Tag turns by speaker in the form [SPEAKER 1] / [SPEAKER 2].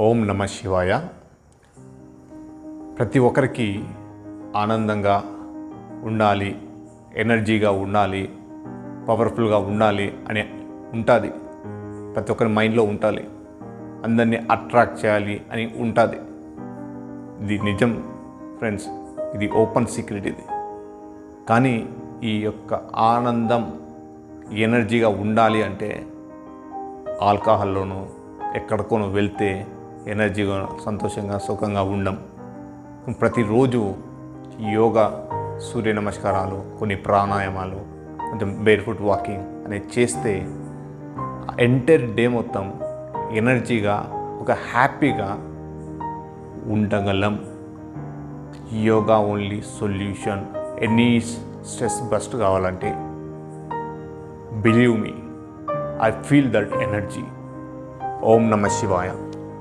[SPEAKER 1] ఓం నమ శివాయ. ప్రతి ఒక్కరికి ఆనందంగా ఉండాలి, ఎనర్జీగా ఉండాలి, పవర్ఫుల్గా ఉండాలి అని ఉంటుంది. ప్రతి ఒక్కరి మైండ్లో ఉండాలి, అందరినీ అట్రాక్ట్ చేయాలి అని ఉంటుంది. ఇది నిజం ఫ్రెండ్స్, ఇది ఓపెన్ సీక్రెట్ ఇది. కానీ ఈ యొక్క ఆనందం ఎనర్జీగా ఉండాలి అంటే ఆల్కహాల్లోనూ ఎక్కడికోనూ వెళ్తే ఎనర్జీగా సంతోషంగా సుఖంగా ఉండం. ప్రతిరోజు యోగా, సూర్య నమస్కారాలు, కొన్ని ప్రాణాయామాలు, కొంచెం బేర్ ఫుట్ వాకింగ్ అనేది చేస్తే ఎంటైర్ డే మొత్తం ఎనర్జీగా ఒక హ్యాపీగా ఉండగలం. Yoga only solution. Any stress bust కావాలంటే believe me, I feel that energy. ఓం నమ శివాయ.